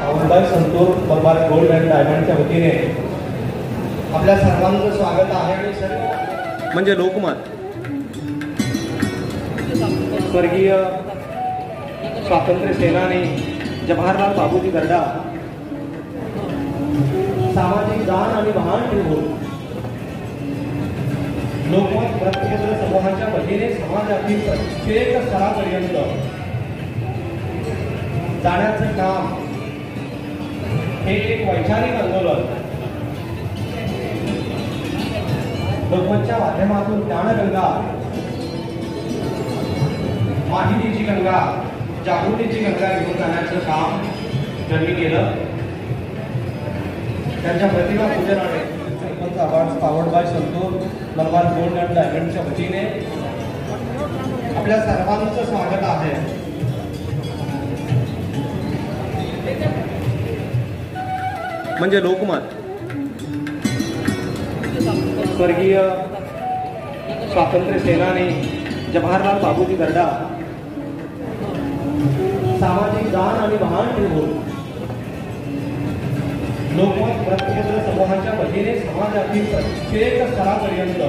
औंधाय santoor Malabar gold and डायमंडच्या वतीने आपल्या सर्वांचं स्वागत आहे आणि सर्व म्हणजे लोकमत स्वर्गीय स्वातंत्र्य सेनानी जवाहरलाल बाबूजी दर्डा सामाजिक जाण आणि भान ठेवून लोकमत वृत्तपत्र समूहाच्या वतीने समाजातील प्रत्येक स्तरापर्यंत जाण्याचं काम हे एक वैचारिक आंदोलन लोकमतच्या माध्यमातून ज्ञानगंगा, माहितीची गंगा, जागृतीची गंगा घेऊन जाण्याचं काम त्यांनी केलं. त्यांच्या प्रतिभा पूजनाने sarpanch award powered by Santoor Malabar gold and डायमंडच्या वतीने आपल्या सर्वांचं स्वागत आहे. म्हणजे लोकमत स्वर्गीय स्वातंत्र्य सेनानी जवाहरलाल बाबूजी दर्डा सामाजिक जाण आणि भान ठेवून लोकमत वृत्तपत्र समूहाच्या वतीने समाजातील प्रत्येक स्तरापर्यंत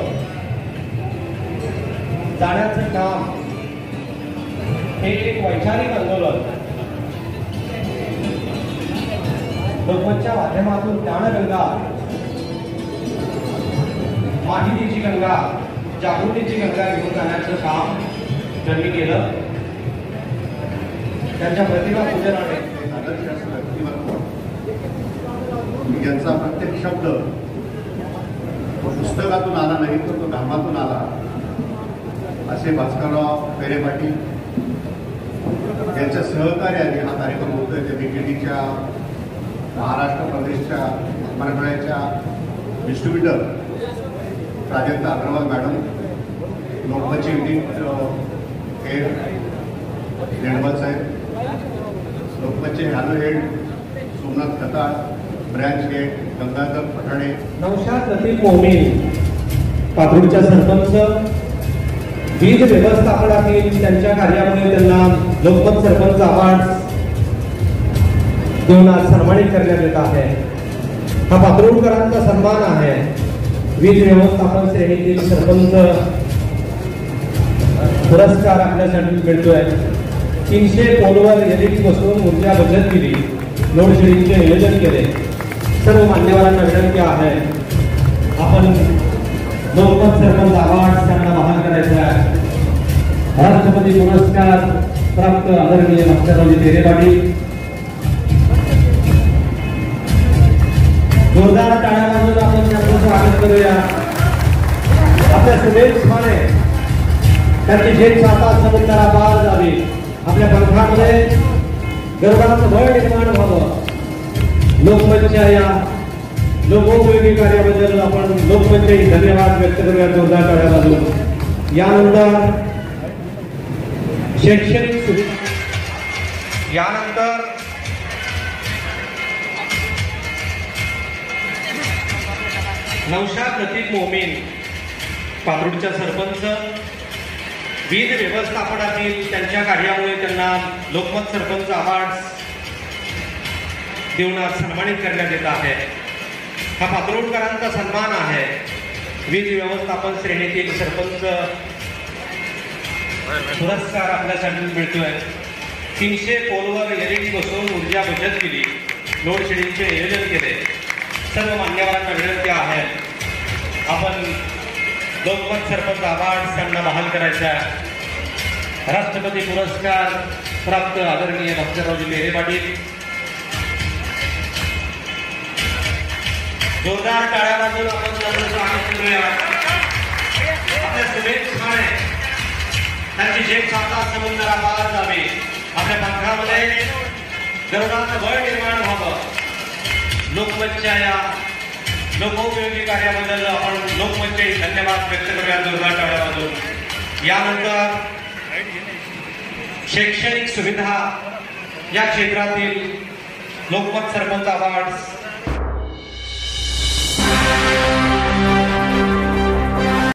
जाण्याचं काम हे एक वैचारिक आंदोलन लोकमतच्या माध्यमातून ज्ञानगंगा, माहितीची गंगा, जागृतीची गंगा घेऊन जाण्याचं काम त्यांनी केलं. त्यांच्या प्रतिभा पूजनाने यांचा प्रत्येक शब्द पुस्तकातून आला नाही तर तो धर्मातून आला असे भास्करराव पेरे पाटील यांच्या सहकार्याने हा कार्यक्रम होतोय. ते बीकेटीच्या महाराष्ट्र प्रदेशच्या मराठवाड्याच्या डिस्ट्रीब्युटर प्राजक्ता अग्रवाल मॅडम, लोकमतचे युनिट हेड रेणबल साहेब, लोकमतचे hello head Somnath Khatal, branch head Gangadhar Pathane, Naushad Latif Momin, पाथरूडच्या सरपंच, वीज व्यवस्थापनातील त्यांच्या कार्यामुळे त्यांना लोकमत सरपंच अवॉर्ड देऊन आज सन्मानित करण्यात येत आहे. हा पाथरूडकरांचा सन्मान आहे. वीज व्यवस्थापन श्रेणीतील सरपंच पुरस्कार आपल्यासाठी मिळतोय. 300 पोलवर एलईडी बसवून ऊर्जा बचत केली, लोड शेडिंगचे नियोजन केले. सर्व मान्यवरांना विनंती आहे आपण लोकमत सरपंच अवॉर्ड त्यांना बहाल करायचा आहे. राष्ट्रपती पुरस्कार प्राप्त आदरणीय भास्कररावजी पेरे पाटील, जोरदार टाळ्या वाजवून आपण त्यांचं स्वागत करूया. आपल्या सुरेश माने त्यांची झेप साता समुद्रा पार जावी, आपल्या पंखामध्ये गौरवाचं बळ निर्माण व्हावं. लोकमतच्या या लोकोपयोगी कार्याबद्दल आपण लोकमतचे धन्यवाद व्यक्त करूया जोरदार टाळ्या वाजवून. यानंतर शैक्षणिक सुविधा, यानंतर नौशाद लतीफ मोमीन, पाथरूडच्या सरपंच, वीज व्यवस्थापनातील त्यांच्या कार्यामुळे त्यांना लोकमत सरपंच अवॉर्ड देऊन आज सन्मानित करण्यात येत आहे. हा पाथरूडकरांचा सन्मान आहे. वीज व्यवस्थापन श्रेणीतील सरपंच पुरस्कार आपल्यासाठी मिळतोय. 300 पोलवर एलईडी बसवून ऊर्जा बचत केली, लोड शेडिंगचे नियोजन केले. सर्व मान्यवरांना विनंती आहे आपण लोकमत सरपंच अवॉर्ड त्यांना बहाल करायचा आहे. राष्ट्रपती पुरस्कार प्राप्त आदरणीय भास्कररावजी पेरे पाटील, जोरदार टाळ्या वाजवून आपण त्यांचं स्वागत करूया. आपल्या सुरेश माने त्यांची झेप साता समुद्रा पार जावी, आपल्या पंखामध्ये गरुडाचं बळ निर्माण व्हावं. लोकमतच्या या लोकोपयोगी कार्याबद्दल आपण लोकमतचे धन्यवाद व्यक्त करूया जोरदार टाळ्या वाजवून. यानंतर शैक्षणिक सुविधा या क्षेत्रातील लोकमत सरपंच अवॉर्ड